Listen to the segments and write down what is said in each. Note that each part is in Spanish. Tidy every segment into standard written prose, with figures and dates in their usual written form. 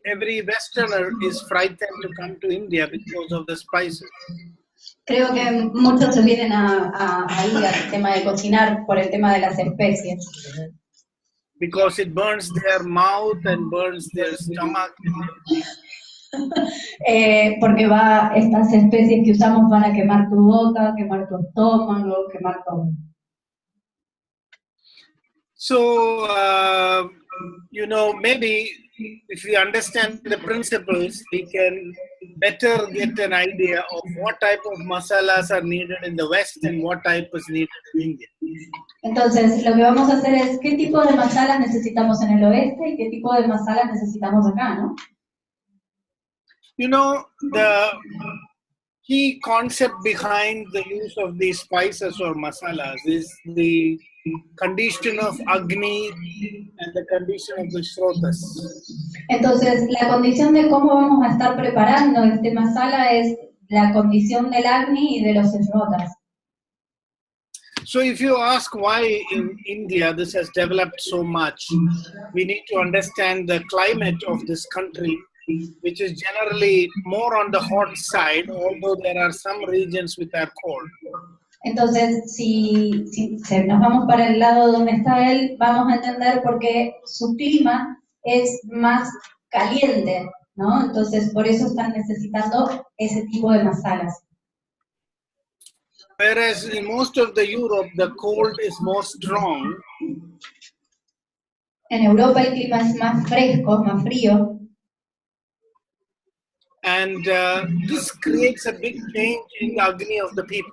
every Westerner is frightened to come to India because of the spices. Creo que muchos se vienen ahí al tema de cocinar por el tema de las especies. Because it burns their mouth and burns their stomach. Porque estas especies que usamos van a quemar tu boca, quemar tu estómago, quemar todo. So, maybe if we understand the principles, we can better get an idea of what type of masalas are needed in the West and what type is needed in India. Entonces, lo que vamos a hacer es qué tipo de masalas necesitamos en el oeste y qué tipo de masalas necesitamos acá, ¿no? The key concept behind the use of these spices or masalas is the condition of Agni and the condition of the Shrotas. Entonces, la condición de cómo vamos a estar preparando este masala es la condición del Agni y de los Shrotas. So if you ask why in India this has developed so much, we need to understand the climate of this country, which is generally more on the hot side, although there are some regions which are cold. Entonces, si nos vamos para el lado donde está él, vamos a entender por qué su clima es más caliente, ¿no? Entonces, por eso están necesitando ese tipo de masalas. Whereas in most of the Europe, the cold is more strong. En Europa el clima es más fresco, más frío. And this creates a big change in the Agni of the people.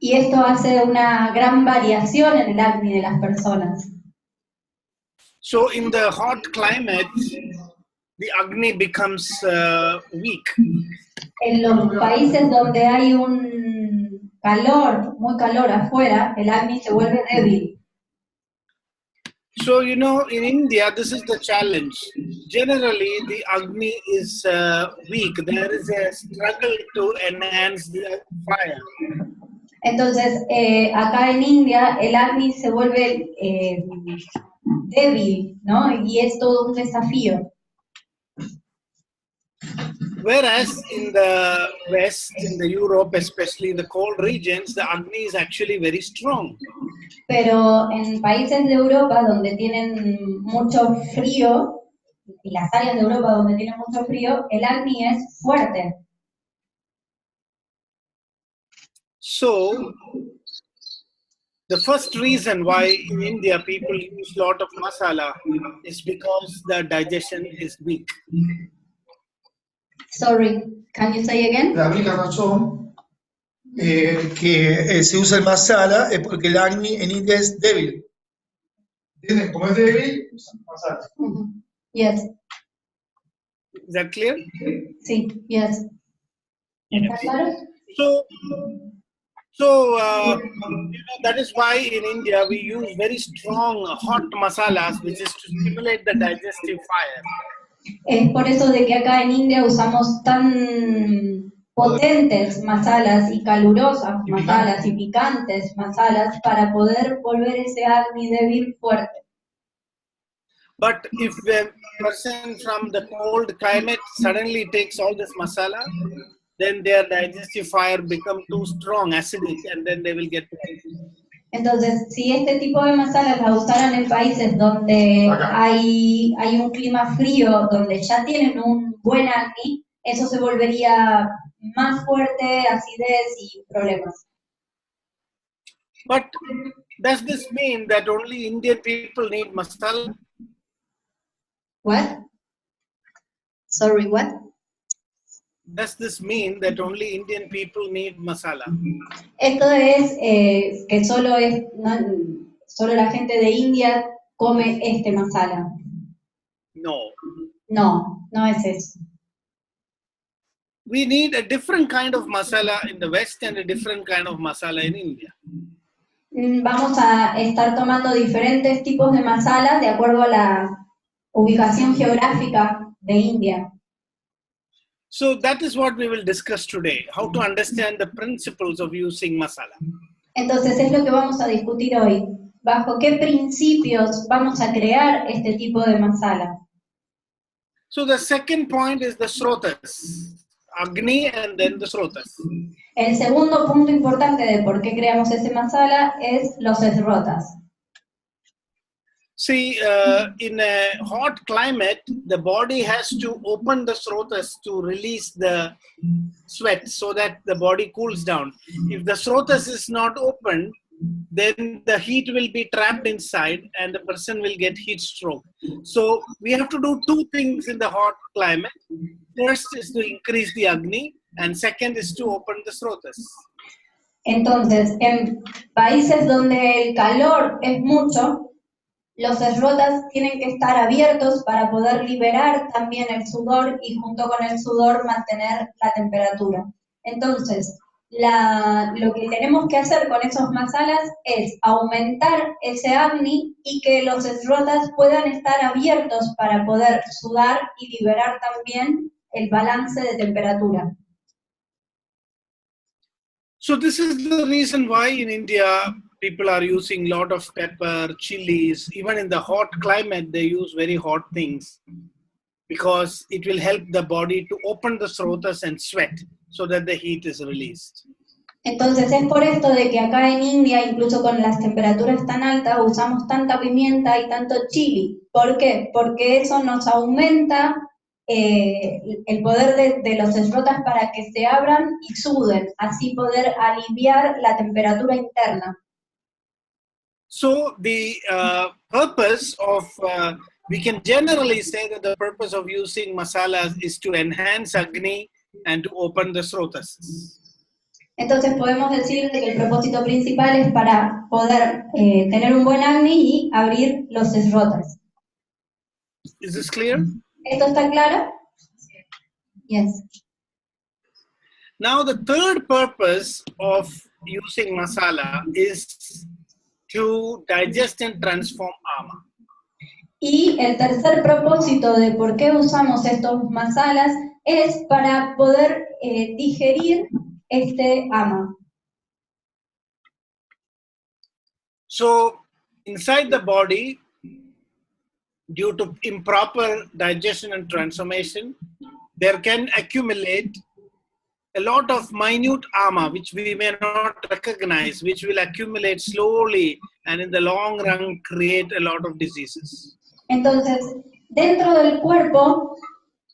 Y esto hace una gran variación en el Agni de las personas. So in the hot climate, the Agni becomes weak. En los países donde hay un calor, muy calor afuera, el Agni se vuelve débil. So, in India, this is the challenge. Generally, the Agni is weak. There is a struggle to enhance the fire. Entonces, acá en India, el Agni se vuelve débil, ¿no? Y es todo un desafío. Whereas in the West, in the Europe, especially the cold regions, the Agni is actually very strong. Pero en países de Europa donde tienen mucho frío, y las áreas de Europa donde tienen mucho frío, el Agni es fuerte. So, the first reason why in India people use a lot of masala is because the digestion is weak. Sorry, can you say again? La única razón que se usa el masala es porque el Agni en India es débil. Como es débil, usan masala. Yes. Is that clear? Sí, yes. ¿Está claro? So that is why in India we use very strong hot masalas, which is to stimulate the digestive fire. Es por eso de que acá en India usamos tan potentes masalas y calurosas masalas y picantes masalas para poder volver ese Agni débil fuerte. But if a person from the cold climate suddenly takes all this masala, then their digestive fire become too strong, acidic, and then they will get sick. Entonces, si este tipo de masalas la usaran en países donde hay un clima frío, donde ya tienen un buen Agni, eso se volvería más fuerte, acidez y problemas. But does this mean that only Indian people need masala? What? Sorry, what? Does this mean that only Indian people need masala? Esto es que solo la gente de India come este masala. No. No, no es eso. We need a different kind of masala in the West and a different kind of masala in India. Vamos a estar tomando diferentes tipos de masala de acuerdo a la ubicación geográfica de India. So that is what we will discuss today, how to understand the principles of using masala. Entonces es lo que vamos a discutir hoy. ¿Bajo qué principios vamos a crear este tipo de masala? So the second point is the srotas, Agni and then the srotas. El segundo punto importante de por qué creamos ese masala es los srotas. See, in a hot climate, the body has to open the srotas to release the sweat so that the body cools down. If the srotas is not open, then the heat will be trapped inside and the person will get heat stroke. So we have to do two things in the hot climate. First is to increase the Agni and second is to open the srotas. Entonces, en países donde el calor es mucho, los srotas tienen que estar abiertos para poder liberar también el sudor y junto con el sudor mantener la temperatura. Entonces, lo que tenemos que hacer con esos masalas es aumentar ese Agni y que los srotas puedan estar abiertos para poder sudar y liberar también el balance de temperatura. So this is the reason why in India people are using a lot of pepper, chilies. Even in the hot climate, they use very hot things because it will help the body to open the srotas and sweat so that the heat is released. Entonces es por esto de que acá en India, incluso con las temperaturas tan altas, usamos tanta pimienta y tanto chili. ¿Por qué? Porque eso nos aumenta el poder de los srotas para que se abran y suden, así poder aliviar la temperatura interna. So the purpose of, we can generally say that the purpose of using masalas is to enhance Agni and to open the srotas. Entonces podemos decir que el propósito principal es para poder tener un buen Agni y abrir los srotas. Is this clear? ¿Esto está claro? Yes. Now the third purpose of using masala is to digest and transform ama. Y el tercer propósito de por qué usamos estos masalas es para poder digerir este ama. So inside the body, due to improper digestion and transformation, there can accumulate a lot of minute ama which we may not recognize, which will accumulate slowly and in the long run create a lot of diseases. Entonces, dentro del cuerpo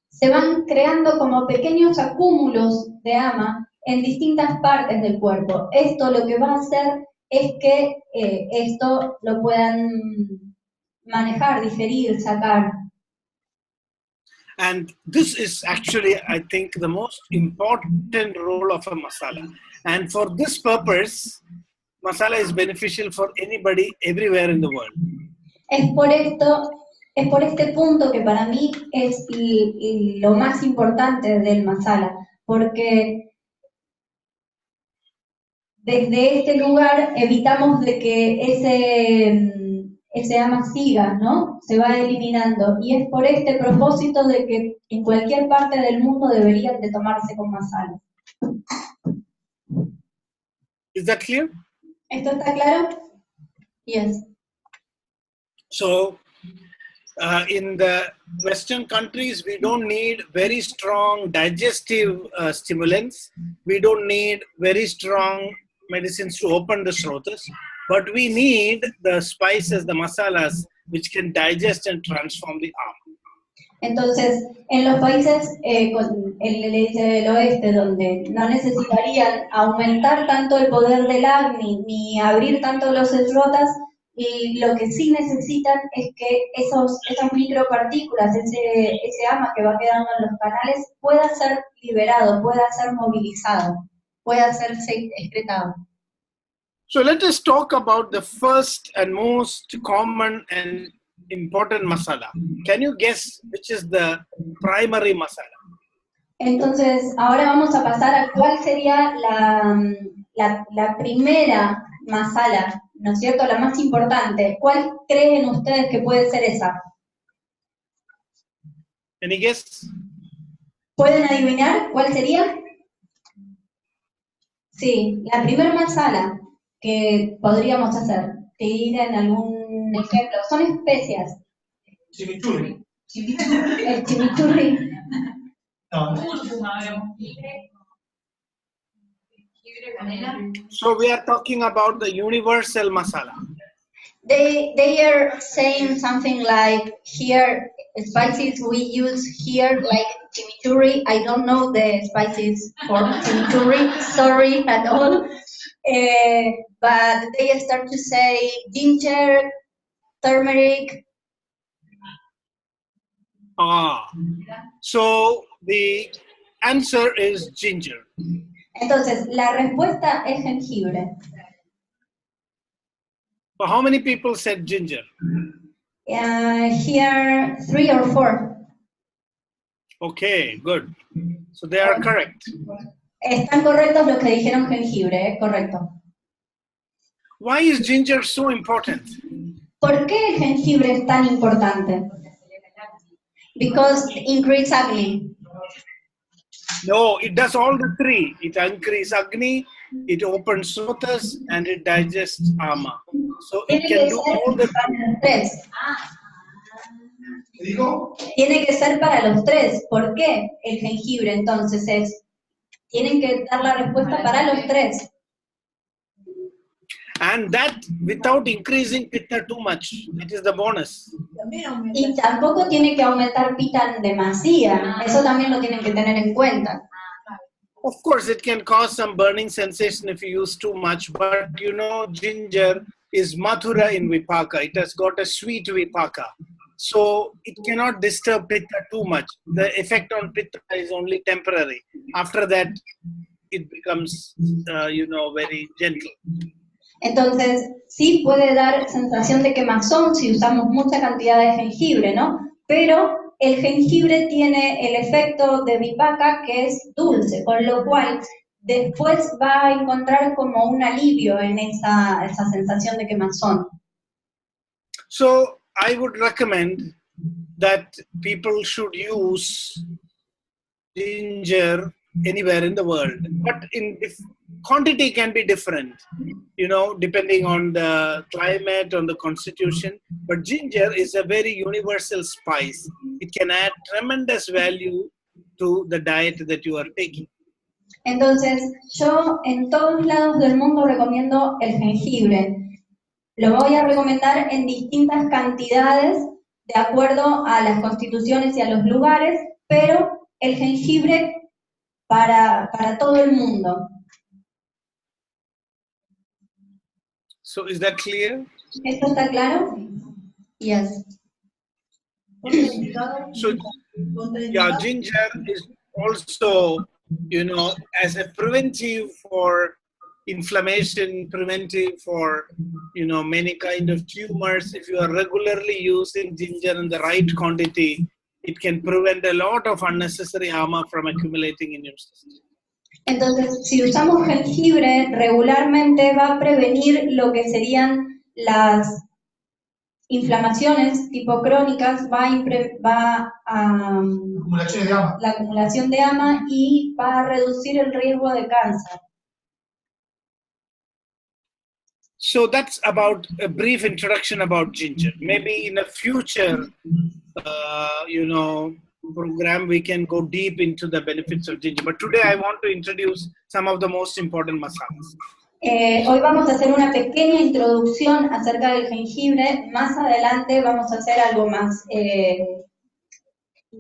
se van creando como pequeños acúmulos de ama en distintas partes del cuerpo. Esto lo que va a hacer es que esto lo puedan manejar, digerir, sacar. And this is actually, I think, the most important role of a masala. And for this purpose, masala is beneficial for anybody, everywhere in the world. Es por este punto que para mí es lo más importante del masala, porque desde este lugar evitamos de que ese ama siga, ¿no? Se va eliminando. Y es por este propósito de que en cualquier parte del mundo deberían de tomarse con masala. Is that clear? ¿Esto está claro? Yes. So, in the Western countries, we don't need very strong digestive stimulants. We don't need very strong medicines to open the srotas, but we need the spices, the masalas, which can digest and transform the ama. Entonces, en los países del oeste, donde no necesitarían aumentar tanto el poder del Agni ni abrir tanto los srotas, y lo que sí necesitan es que esas micropartículas, ese ama que va quedando en los canales, pueda ser liberado, pueda ser movilizado, pueda ser excretado. So let us talk about the first and most common and important masala. Can you guess which is the primary masala? Entonces, ahora vamos a pasar a cuál sería la primera masala, ¿no es cierto? La más importante. ¿Cuál creen ustedes que puede ser esa? Any guess? ¿Pueden adivinar cuál sería? Sí, la primera masala que podríamos hacer. ¿Tienen algún ejemplo? Son especias. Chimichurri. El chimichurri. No. So we are talking about the universal masala. They are saying something like here spices we use here like chimichurri. I don't know the spices for chimichurri, sorry at all. But they start to say ginger, turmeric. So the answer is ginger. Entonces, la respuesta es jengibre. So how many people said ginger? Here, 3 or 4. Okay, good. So they are correct. Están correctos los que dijeron jengibre, correcto. Why is ginger so important? ¿Por qué el jengibre es tan importante? Because it increases acne. No, it does all the three. It increases acne, it opens sotas, and it digests ama. So it can do all the three. Tiene que ser para los tres. ¿Por qué el jengibre entonces tienen que dar la respuesta para los tres? And that without increasing pitta too much. It is the bonus. Y tampoco tiene que aumentar pitta en demasía. Eso también lo tienen que tener en cuenta. Of course, it can cause some burning sensation if you use too much, but you know, ginger is mathura in vipaka. It has got a sweet vipaka. So it cannot disturb pitta too much. The effect on pitta is only temporary. After that, it becomes, very gentle. Entonces, sí puede dar sensación de quemazón si usamos mucha cantidad de jengibre, ¿no? Pero el jengibre tiene el efecto de vipaka que es dulce, con lo cual después va a encontrar como un alivio en esa sensación de quemazón. So I would recommend that people should use ginger anywhere in the world, but if quantity can be different, depending on the climate, on the constitution. But ginger is a very universal spice. It can add tremendous value to the diet that you are taking. Entonces, yo en todos lados del mundo recomiendo el jengibre. Lo voy a recomendar en distintas cantidades de acuerdo a las constituciones y a los lugares, pero el jengibre para todo el mundo. So is that clear? ¿Esto está claro? Yes. So yeah, ginger is also, as a preventive for inflammation, preventive for, many kind of tumors. If you are regularly using ginger in the right quantity, it can prevent a lot of unnecessary ama from accumulating in your system. Entonces, si usamos jengibre regularmente va a prevenir lo que serían las inflamaciones tipo crónicas, va a la acumulación de ama y va a reducir el riesgo de cáncer. So that's about a brief introduction about ginger. Maybe in a future, program we can go deep into the benefits of ginger. But today I want to introduce some of the most important masalas. Hoy vamos a hacer una pequeña introducción acerca del jengibre. Más adelante vamos a hacer algo más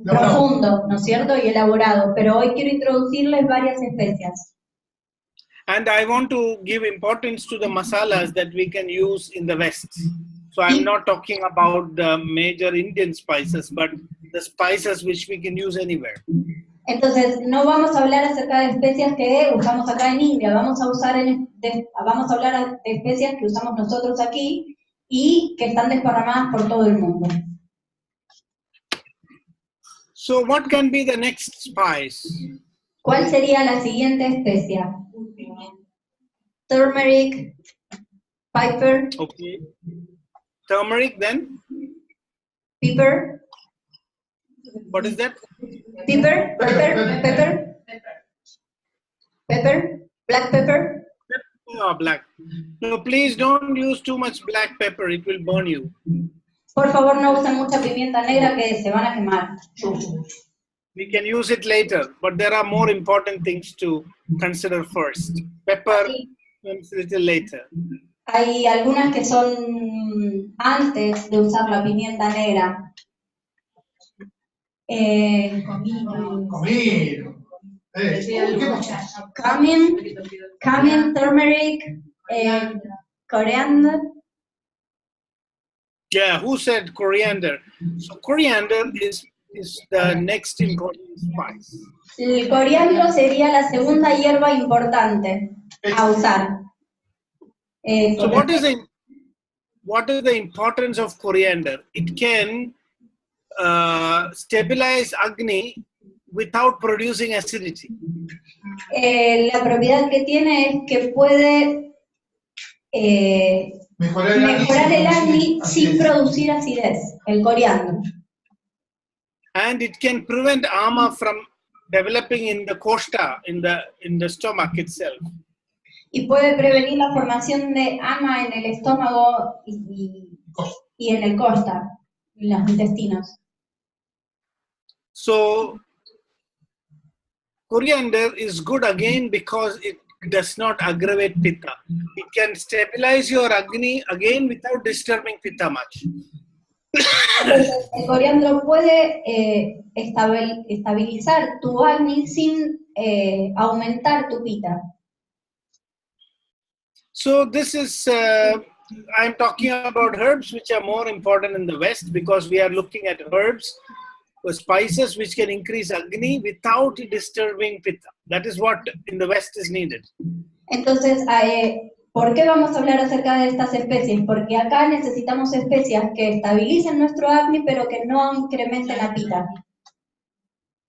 profundo, ¿no es cierto? Y elaborado. Pero hoy quiero introducirles varias especias. And I want to give importance to the masalas that we can use in the West. So I'm not talking about the major Indian spices, but the spices which we can use anywhere. Entonces, no vamos a hablar acerca de especias que usamos acá en India, vamos a hablar de especias que usamos nosotros aquí y que están desparramadas por todo el mundo. So what can be the next spice? ¿Cuál sería la siguiente especia? Turmeric, pepper. Okay. Turmeric, then? Pepper. What is that? Pepper, black pepper. Oh, black. No, please don't use too much black pepper. It will burn you. Por favor, no usen mucha pimienta negra que se van a quemar. We can use it later, but there are more important things to consider first. Pepper comes a little later. Hay algunas que son antes de usar la pimienta negra. Comino. Cumin, turmeric, coriander. Yeah, who said coriander? So coriander is the next important spice. El coriandro sería la segunda hierba importante a usar. So what is the importance of coriander? It can stabilize Agni without producing acidity. La propiedad que tiene es que puede mejorar el Agni sin producir acidez, el coriandro. And it can prevent ama from developing in the koshta, in the stomach itself. Y puede prevenir la formación de ama en el estómago y en el koshta, en los intestinos. So coriander is good again because it does not aggravate pitta. It can stabilize your Agni again without disturbing pitta much. El coriandro puede estabilizar tu Agni sin aumentar tu pita. So this is, I'm talking about herbs which are more important in the West because we are looking at herbs or spices which can increase Agni without disturbing pitta. That is what in the West is needed. Entonces, ¿por qué vamos a hablar acerca de estas especies? Porque acá necesitamos especias que estabilicen nuestro Agni pero que no incrementen la pita.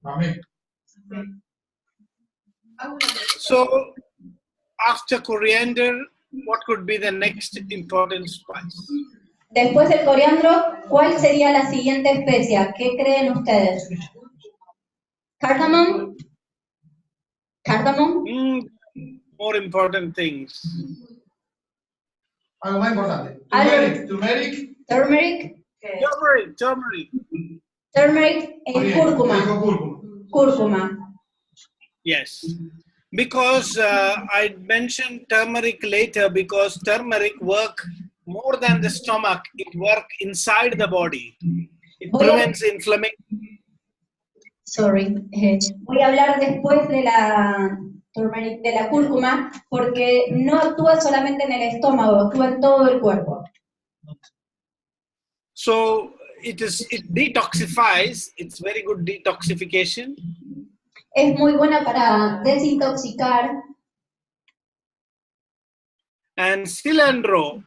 Amén. So after coriander, what could be the next important spice? Después del coriandro, ¿cuál sería la siguiente especia? ¿Qué creen ustedes? ¿Cardamom? ¿Cardamom? More important things. Algo más importante. Turmeric. Turmeric es cúrcuma. Cúrcuma. Yes. Because I mentioned turmeric later because turmeric work more than the stomach. It works inside the body. It prevents inflammation. Voy a hablar después de la cúrcuma porque no actúa solamente en el estómago, actúa en todo el cuerpo. So it detoxifies. It's very good detoxification. Es muy buena para desintoxicar. And cilantro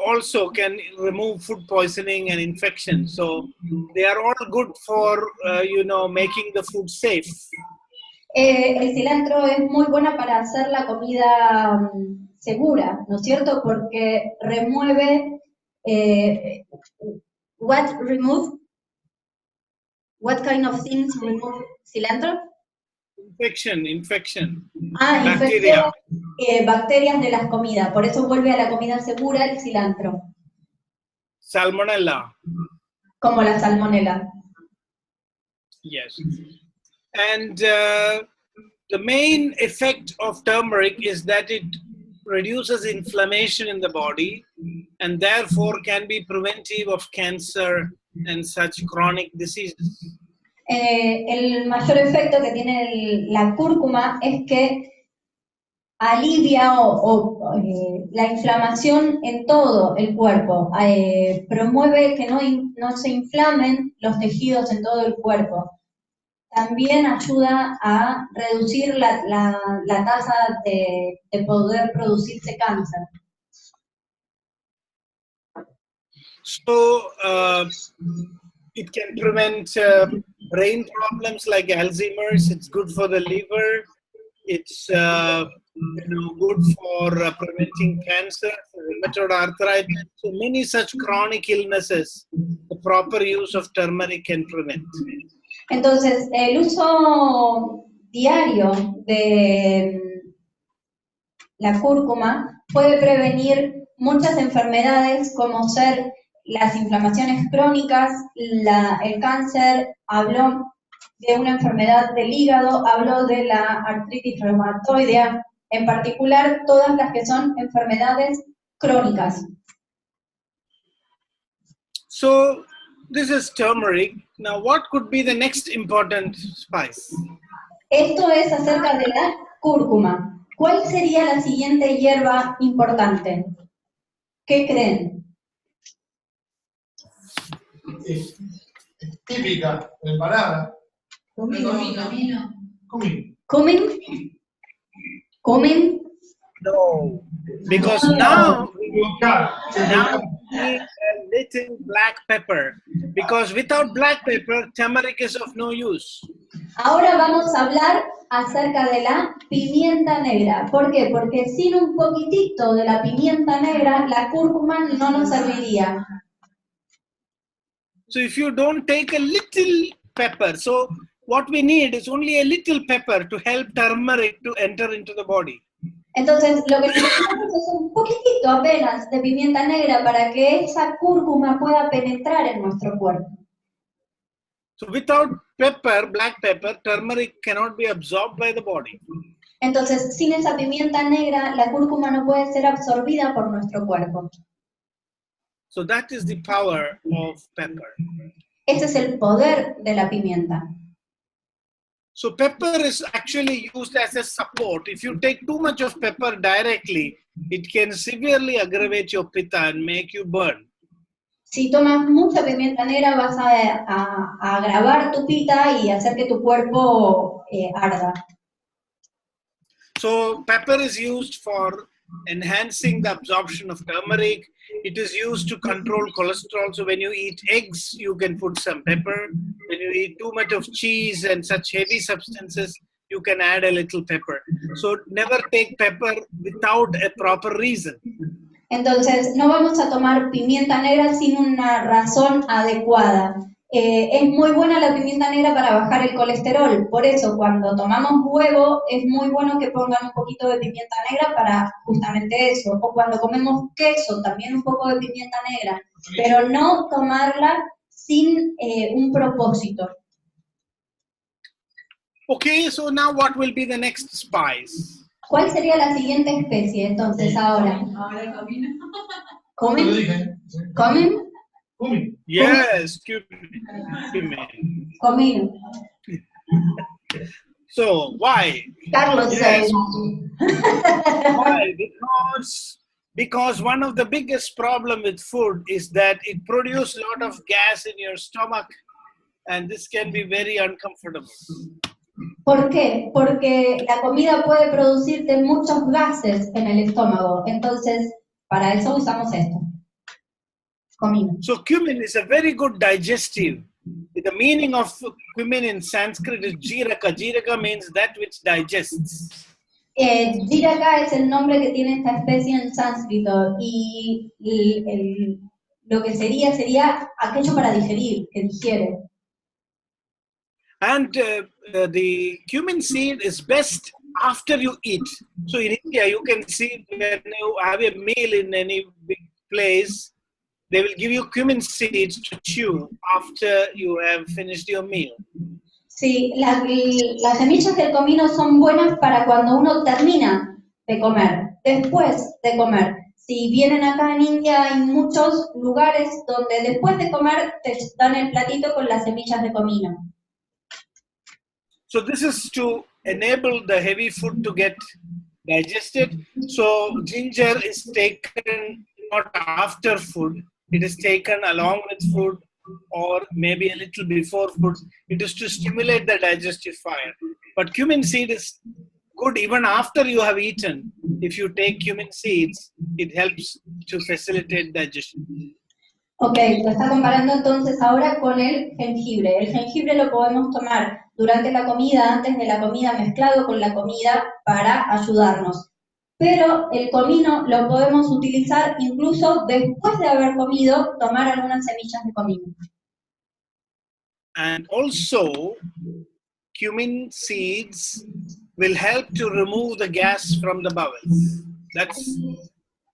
also can remove food poisoning and infection. So they are all good for, making the food safe. El cilantro es muy buena para hacer la comida segura, ¿no es cierto? Porque remueve, what kind of things remove cilantro? Infection. Bacteria. Bacterias de las comidas, por eso vuelve a la comida segura el cilantro. Salmonella. Como la salmonella. Yes. And the main effect of turmeric is that it reduces inflammation in the body and therefore can be preventive of cancer and such chronic diseases. El mayor efecto que tiene la cúrcuma es que alivia la inflamación en todo el cuerpo, promueve que no se inflamen los tejidos en todo el cuerpo. También ayuda a reducir la tasa de poder producirse cáncer. So it can prevent brain problems like Alzheimer's. It's good for the liver. It's good for preventing cancer, rheumatoid arthritis. So many such chronic illnesses, the proper use of turmeric can prevent. Entonces, el uso diario de la cúrcuma puede prevenir muchas enfermedades como ser las inflamaciones crónicas, el cáncer, habló de una enfermedad del hígado, habló de la artritis reumatoidea, en particular todas las que son enfermedades crónicas. So this is turmeric. Now what could be the next important spice? Esto es acerca de la cúrcuma. ¿Cuál sería la siguiente hierba importante? ¿Qué creen? Típica, preparada. Comino. Comino. ¿Comen? No, because now we need a little black pepper. Because without black pepper, turmeric is of no use. Ahora vamos a hablar acerca de la pimienta negra. ¿Por qué? Porque sin un poquitito de la pimienta negra, la cúrcuma no nos serviría. So if you don't take a little pepper, so what we need is only a little pepper to help turmeric to enter into the body. Entonces, lo que necesitamos es un poquitito apenas de pimienta negra para que esa cúrcuma pueda penetrar en nuestro cuerpo. So without pepper, black pepper, turmeric cannot be absorbed by the body. Entonces, sin esa pimienta negra, la cúrcuma no puede ser absorbida por nuestro cuerpo. So that is the power of pepper. Ese es el poder de la pimienta. So pepper is actually used as a support. If you take too much of pepper directly, it can severely aggravate your pitta and make you burn. Si tomas mucha pimienta negra vas a agravar tu pita y hacer que tu cuerpo arda. So pepper is used for enhancing the absorption of turmeric. It is used to control cholesterol. So when you eat eggs, you can put some pepper. When you eat too much of cheese and such heavy substances, you can add a little pepper. So never take pepper without a proper reason. Entonces, no vamos a tomar pimienta negra sin una razón adecuada. Es muy buena la pimienta negra para bajar el colesterol, por eso cuando tomamos huevo es muy bueno que pongan un poquito de pimienta negra para justamente eso, o cuando comemos queso también un poco de pimienta negra, pero no tomarla sin un propósito. Okay, so now what will be the next spice? ¿Cuál sería la siguiente especie entonces ahora? ¿Comen? ¿Comen? Yes, cumin. Comino. So why? Carlos Yes. says. Why? Because one of the biggest problem with food is that it produces a lot of gas in your stomach, and this can be very uncomfortable. ¿Por qué? Porque la comida puede producirte muchos gases en el estómago. Entonces, para eso usamos esto. Comino. So cumin is a very good digestive. The meaning of cumin in Sanskrit is jiraka. Jiraka means that which digests. Jiraka es el nombre que tiene esta especie en sánscrito y lo que sería aquello para digerir, que digiere. And the cumin seed is best after you eat. So in India, you can see when you have a meal in any big place, they will give you cumin seeds to chew after you have finished your meal. Sí, las semillas del comino son buenas para cuando uno termina de comer, después de comer. Si vienen acá en India hay muchos lugares donde después de comer te dan el platito con las semillas de comino. So this is to enable the heavy food to get digested. So ginger is taken not after food, it is taken along with food or maybe a little before food. It is to stimulate the digestive fire. But cumin seed is good even after you have eaten. If you take cumin seeds, it helps to facilitate digestion. Ok, lo está comparando entonces ahora con el jengibre. El jengibre lo podemos tomar durante la comida, antes de la comida, mezclado con la comida para ayudarnos. Pero el comino lo podemos utilizar incluso después de haber comido, tomar algunas semillas de comino. And also, cumin seeds will help to remove the gas from the bowels.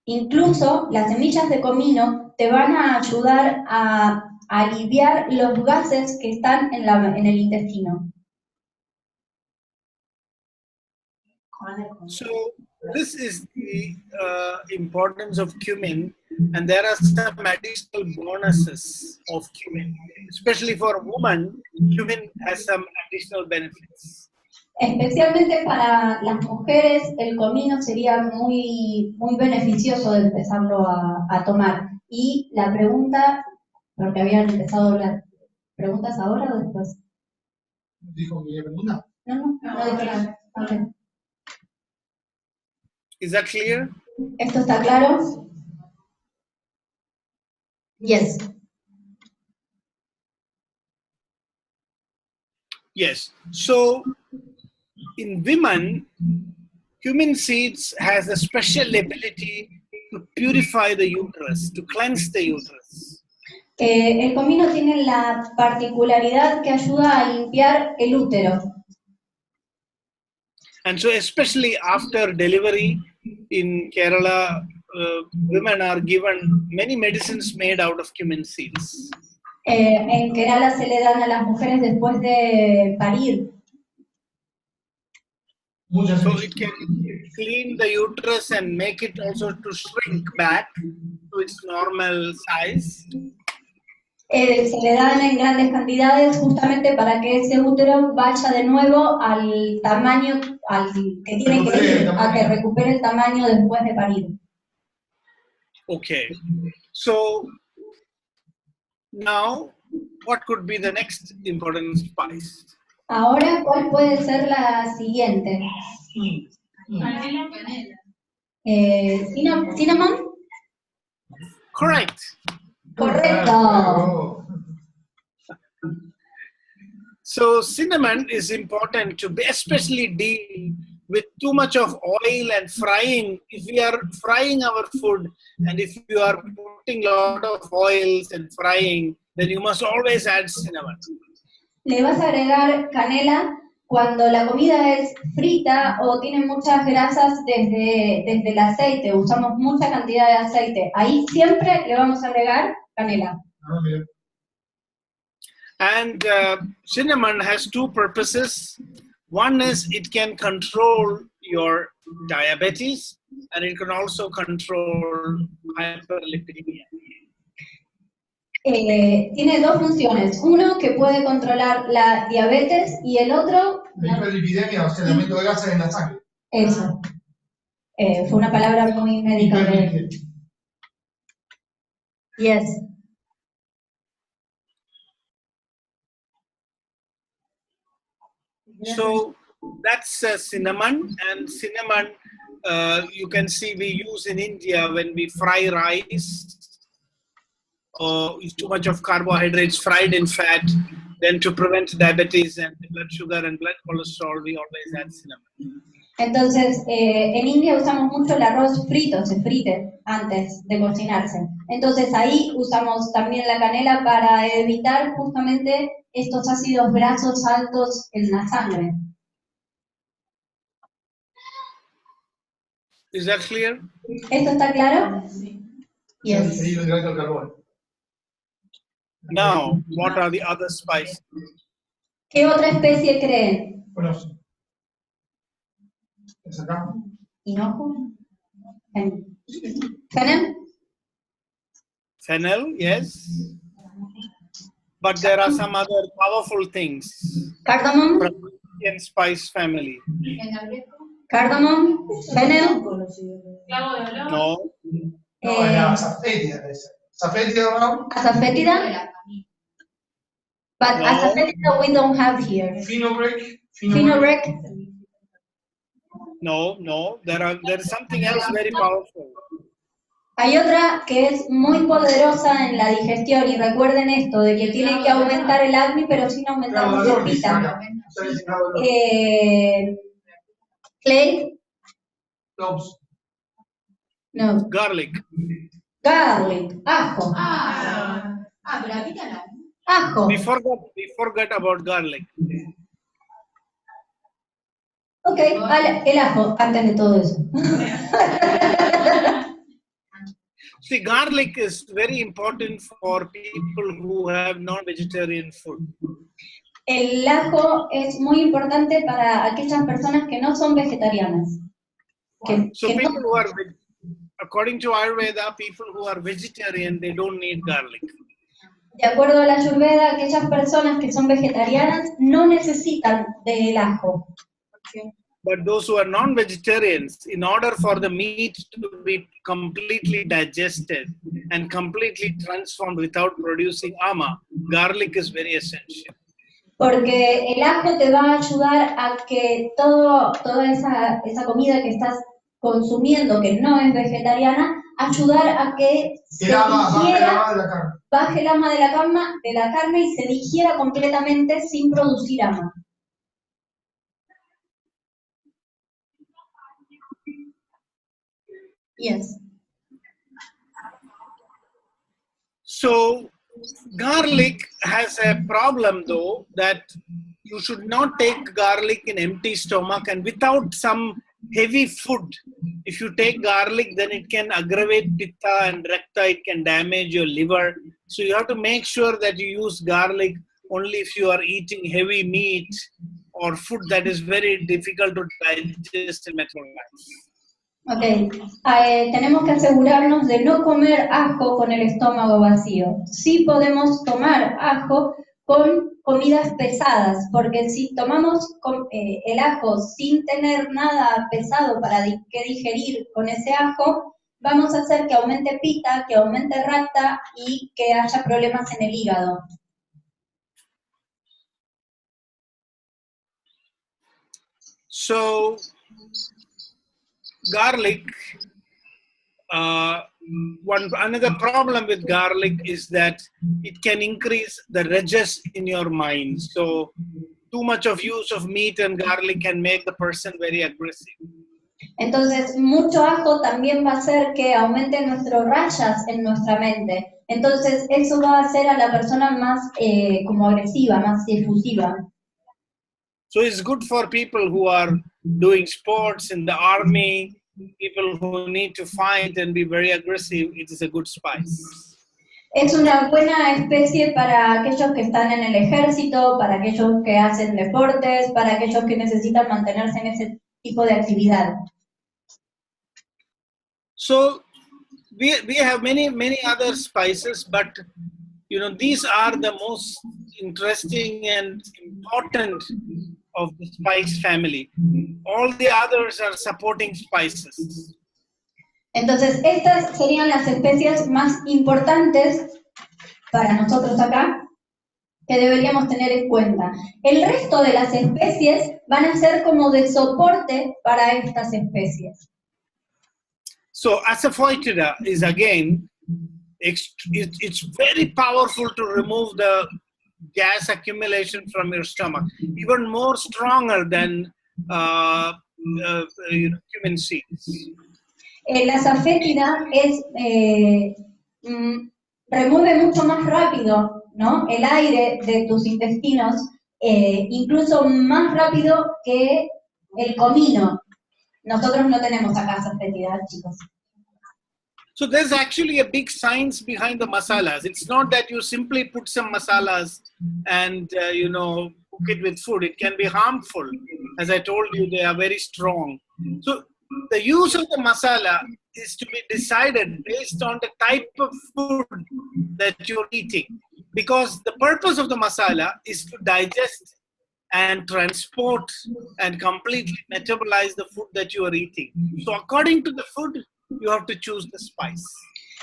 Incluso las semillas de comino te van a ayudar a aliviar los gases que están en el intestino. So this is the importance of cumin, and there are some additional bonuses of cumin. Especially for a woman, cumin has some additional benefits. Especialmente para las mujeres, el comino sería muy beneficioso de empezarlo a tomar. Y la pregunta, porque habían empezado a hablar, ¿preguntas ahora o después? ¿Dijo que pregunta? No dije nada. Okay. Is that clear? ¿Esto está claro? Yes. Yes. So in women, cumin seeds has a special ability to purify the uterus, to cleanse the uterus. El comino tiene la particularidad que ayuda a limpiar el útero. And so especially after delivery in Kerala, women are given many medicines made out of cumin seeds. En Kerala se le dan a las mujeres después de parir. So it can clean the uterus and make it also to shrink back to its normal size. Se le dan en grandes cantidades justamente para que ese útero vaya de nuevo al tamaño al que tiene que ir, a que recupere el tamaño después de parir. Okay. So now, what could be the next important spice? Ahora, ¿cuál puede ser la siguiente? ¿Cinnamon? Correct. Correcto. So cinnamon is important to be, especially deal with too much of oil and frying. If we are frying our food and if you are putting a lot of oils and frying, then you must always add cinnamon. Le vas a agregar canela cuando la comida es frita o tiene muchas grasas desde el aceite, usamos mucha cantidad de aceite. Ahí siempre le vamos a agregar canela. And cinnamon has two purposes. One is it can control your diabetes and it can also control hyperlipidemia. Tiene dos funciones. Uno que puede controlar la diabetes y el otro... La hiperlipidemia, o sea, el aumento de gases en la sangre. Eso. Fue una palabra muy médica. Yes. So that's cinnamon, and cinnamon you can see we use in India when we fry rice or too much of carbohydrates fried in fat. Then to prevent diabetes and blood sugar and blood cholesterol, we always add cinnamon. Entonces, en India usamos mucho el arroz frito, se frite antes de cocinarse. Entonces ahí usamos también la canela para evitar justamente estos ácidos grasos altos en la sangre. Is that clear? ¿Esto está claro? Yes. Now, what are the other spices? ¿Qué otra especie creen? Bueno, ¿es acá? ¿Hinojo? ¿Fennel? Fennel, yes. But there are some other powerful things. Cardamom? From the Indian spice family. Cardamom? Fennel? No. No, la safetida debe ser. Safetida, ¿no? Asafoetida? But No. asafoetida we don't have here. Fenugreek. Fenugreek? No. There is something else very powerful. Hay otra que es muy poderosa en la digestión y recuerden esto, de que tiene que aumentar el acné pero sin aumentar mucho el pita. Clay? Cloves. No. Garlic. Garlic. Ajo. Pero la pita no. Ajo. We forgot about garlic. Ok, el ajo, antes de todo eso. See, garlic is very important for people who have non-vegetarian food. El ajo es muy importante para aquellas personas que no son vegetarianas. So people who are, according to Ayurveda, people who are vegetarian, they don't need garlic. De acuerdo a la Ayurveda, aquellas personas que son vegetarianas no necesitan del ajo. But those who are non-vegetarians, in order for the meat to be completely digested and completely transformed without producing ama, garlic is very essential. Porque el ajo te va a ayudar a que toda esa comida que estás consumiendo, que no es vegetariana, ayudar a que se digiera, baje el ama de la carne y se digiera completamente sin producir ama. Yes. So garlic has a problem though, that you should not take garlic in empty stomach and without some heavy food. If you take garlic, then it can aggravate pitta and rakta, it can damage your liver. So you have to make sure that you use garlic only if you are eating heavy meat or food that is very difficult to digest and metabolize. Ok, tenemos que asegurarnos de no comer ajo con el estómago vacío. Sí podemos tomar ajo con comidas pesadas, porque si tomamos el ajo sin tener nada pesado para que digerir con ese ajo, vamos a hacer que aumente pitta, que aumente rakta y que haya problemas en el hígado. So, garlic, another problem with garlic is that it can increase the rajas in your mind. So, too much of use of meat and garlic can make the person very aggressive. Entonces, mucho ajo también va a hacer que aumente nuestros rayas en nuestra mente. Entonces, eso va a hacer a la persona más como agresiva, más efusiva. So it's good for people who are doing sports in the army, people who need to fight and be very aggressive. It is a good spice. Es una buena especie para aquellos que están en el ejército, para aquellos que hacen deportes, para aquellos que necesitan mantenerse en ese tipo de actividad. So we have many other spices, but these are the most interesting and important of the spice family. All the others are supporting spices. Entonces, estas serían las especias más importantes para nosotros acá, que deberíamos tener en cuenta. El resto de las especies van a ser como de soporte para estas especies. So asafoetida is again, it's very powerful to remove the gas accumulation from your stomach, even more stronger than cumin seeds. La safétida remueve mucho más rápido, ¿no?, el aire de tus intestinos, incluso más rápido que el comino. Nosotros no tenemos acá safétida, chicos. So there's actually a big science behind the masalas. It's not that you simply put some masalas and cook it with food. It can be harmful. As I told you, they are very strong. So the use of the masala is to be decided based on the type of food that you're eating, because the purpose of the masala is to digest and transport and completely metabolize the food that you are eating. So according to the food, you have to choose the spice.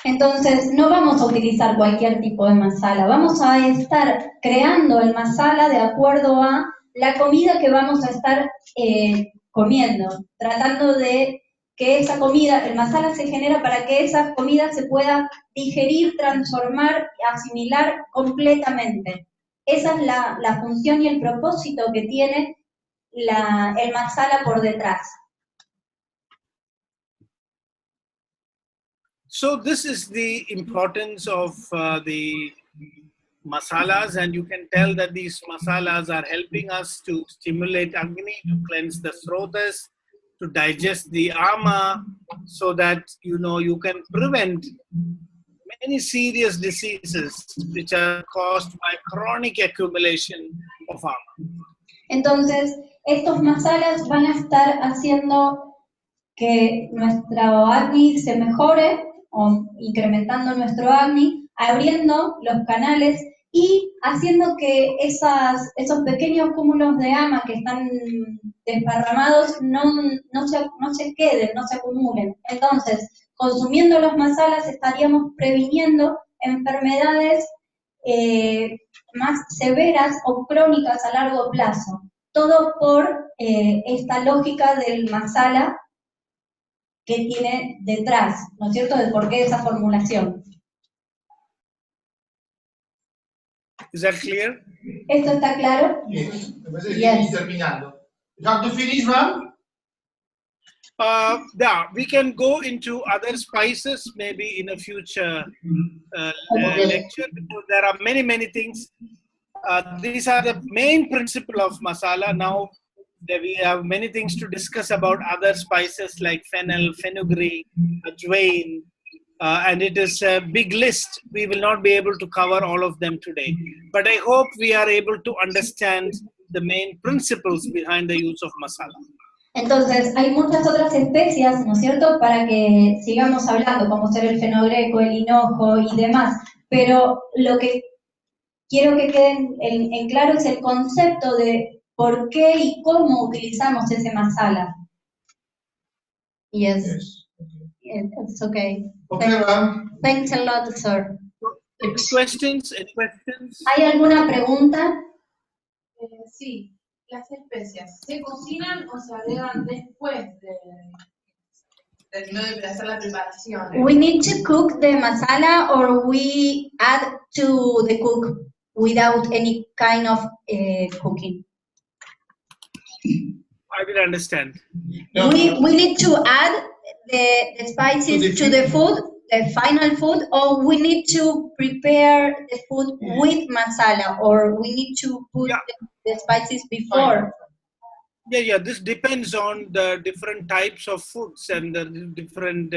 Entonces, no vamos a utilizar cualquier tipo de masala, vamos a estar creando el masala de acuerdo a la comida que vamos a estar comiendo, tratando de que esa comida, el masala se genera para que esa comida se pueda digerir, transformar, asimilar completamente. Esa es la función y el propósito que tiene el masala por detrás. So this is the importance of the masalas, and you can tell that these masalas are helping us to stimulate Agni, to cleanse the throtas, to digest the ama, so that you can prevent many serious diseases which are caused by chronic accumulation of ama. Entonces, estos masalas van a estar haciendo que nuestro acné se mejore, o incrementando nuestro acné, abriendo los canales y haciendo que esos pequeños cúmulos de ama que están desparramados no se queden, no se acumulen. Entonces, consumiendo los masalas estaríamos previniendo enfermedades más severas o crónicas a largo plazo. Todo por esta lógica del masala que tiene detrás, ¿no es cierto?, de por qué esa formulación. Is that clear? ¿Esto está claro? Yes. Me parece que Yes. estoy terminando. You have to finish, ma'am? Yeah, we can go into other spices maybe in a future lecture, because there are many things. These are the main principle of masala. Now we have many things to discuss about other spices like fennel, fenugreek, ajwain, and it is a big list. We will not be able to cover all of them today. But I hope we are able to understand the main principles behind the use of masala. Entonces, hay muchas otras especias, ¿no es cierto?, para que sigamos hablando, como ser el fenogreco, el hinojo y demás, pero lo que quiero que quede en claro es el concepto de por qué y cómo utilizamos ese masala. Yes, Yes. it's okay. Okay, ma'am. Thanks a lot, sir. Any questions? Any questions? ¿Hay alguna pregunta? Sí, las especias, ¿se cocinan o se agregan después de hacer la preparación? We need to cook the masala or we add to the cook without any kind of cooking? I will understand. No, We need to add the spices to the food, the final food, or we need to prepare the food with masala, or we need to put the spices before? Yeah, this depends on the different types of foods and the different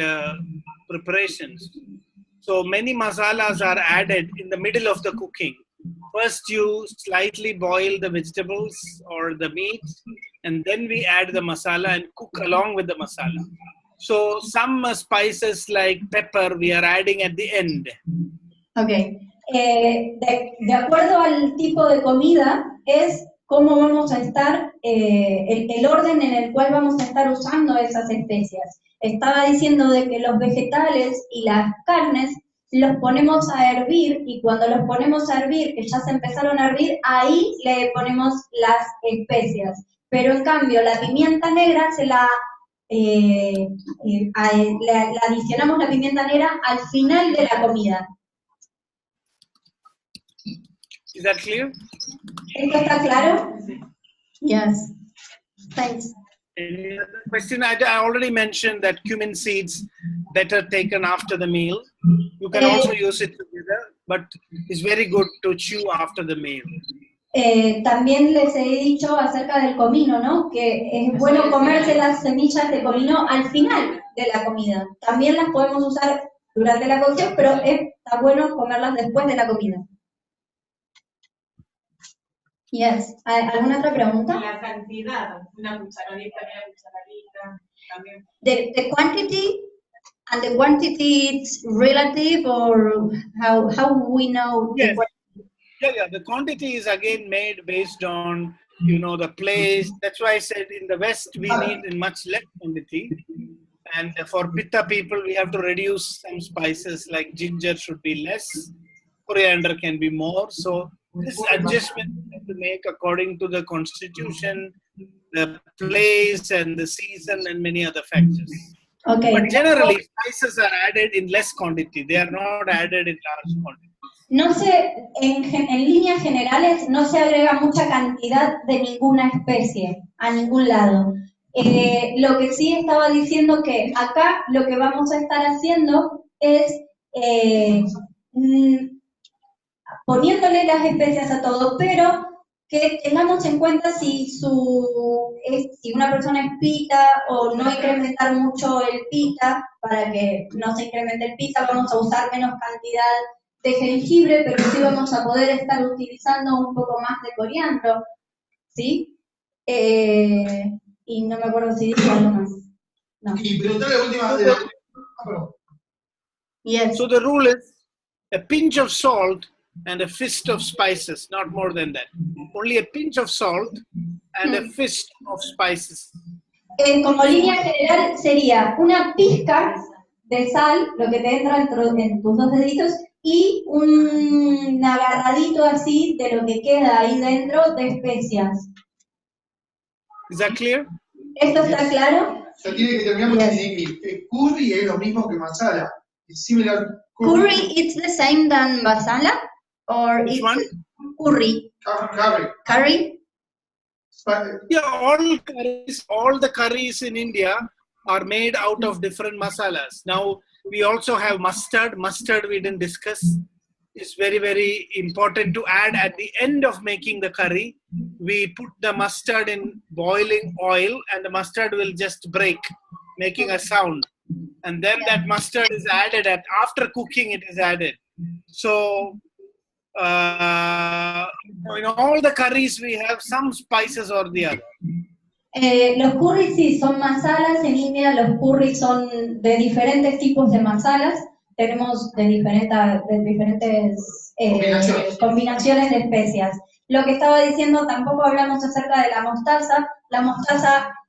preparations. So many masalas are added in the middle of the cooking. First you slightly boil the vegetables or the meat, and then we add the masala and cook along with the masala. So some spices like pepper we are adding at the end. Okay. De acuerdo al tipo de comida es cómo vamos a estar, el orden en el cual vamos a estar usando esas especias. Estaba diciendo de que los vegetales y las carnes los ponemos a hervir, y cuando los ponemos a hervir, que ya se empezaron a hervir, ahí le ponemos las especias. Pero en cambio la pimienta negra le adicionamos la pimienta negra al final de la comida. Is that clear? ¿Esto está claro? Yes. Thanks. Any other question? I already mentioned that cumin seeds better taken after the meal. You can also use it together, but it's very good to chew after the meal. También les he dicho acerca del comino, ¿no? Que es bueno comerse las semillas de comino al final de la comida. También las podemos usar durante la cocción, pero está bueno comerlas después de la comida. Yes. ¿Alguna otra pregunta? La cantidad, una cucharadita, media cucharadita, también. The quantity and the quantity it's relative, or how we know? Yes. Yeah. The quantity is again made based on the place. That's why I said in the West we need in much less quantity, and for Pitta people we have to reduce some spices like ginger should be less, coriander can be more. So this adjustment we have to make according to the constitution, the place, and the season, and many other factors. Okay. But generally, spices are added in less quantity. They are not added in large quantity. No en líneas generales no se agrega mucha cantidad de ninguna especie a ningún lado. Lo que sí estaba diciendo que acá lo que vamos a estar haciendo es poniéndole las especias a todo, pero que tengamos en cuenta si si una persona es pita o no incrementar mucho el pita, para que no se incremente el pita, vamos a usar menos cantidad de jengibre, pero sí vamos a poder estar utilizando un poco más de coriandro, ¿sí? Y no me acuerdo si dije algo más. No. Y preguntarle la última. Perdón. Yes. So the rule is a pinch of salt and a fist of spices, not more than that. Only a pinch of salt and a fist of spices. Como línea general sería una pizca de sal, lo que te entra en tus dos deditos, y un agarradito así de lo que queda ahí dentro de especias. Is that clear? ¿Esto está claro? O sea, tiene que terminar porque tiene que curry es lo mismo que masala. Es similar. Curry, it's the same than masala, or Which it's one? curry. Curry. Curry? Yeah, all the curries in India are made out of different masalas. Now, we also have mustard. Mustard we didn't discuss. It's very, very important to add at the end of making the curry. We put the mustard in boiling oil and the mustard will just break, making a sound. And then that mustard is added after cooking it is added. So, in all the curries we have some spices or the other. Los curries sí son masalas, en India los curries son de diferentes tipos de masalas, tenemos de diferentes combinaciones de especias. Lo que estaba diciendo, tampoco hablamos acerca de la mostaza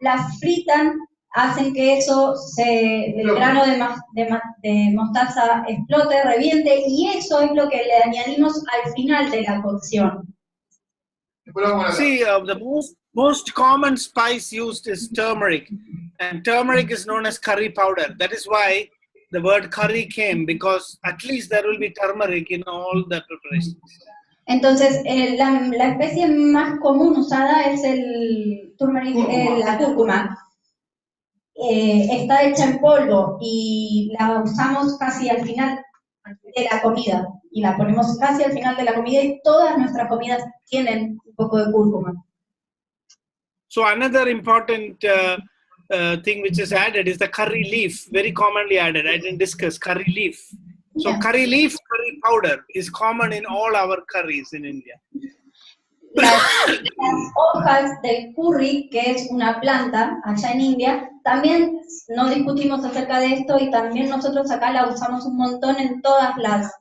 la fritan, hacen que el grano de mostaza explote, reviente, y eso es lo que le añadimos al final de la cocción. See, the most common spice used is turmeric, and turmeric is known as curry powder. That is why the word curry came, because at least there will be turmeric in all the preparations. Entonces, la especie más común usada es el turmeric, la cúrcuma. Está hecha en polvo y la usamos casi al final de la comida, y la ponemos casi al final de la comida, y todas nuestras comidas tienen un poco de cúrcuma. So another important thing which is added is the curry leaf, very commonly added. I didn't discuss curry leaf. So Yeah. curry leaf, curry powder is common in all our curries in India. Las hojas del curry, que es una planta allá en India, también no discutimos acerca de esto, y también nosotros acá la usamos un montón en todas las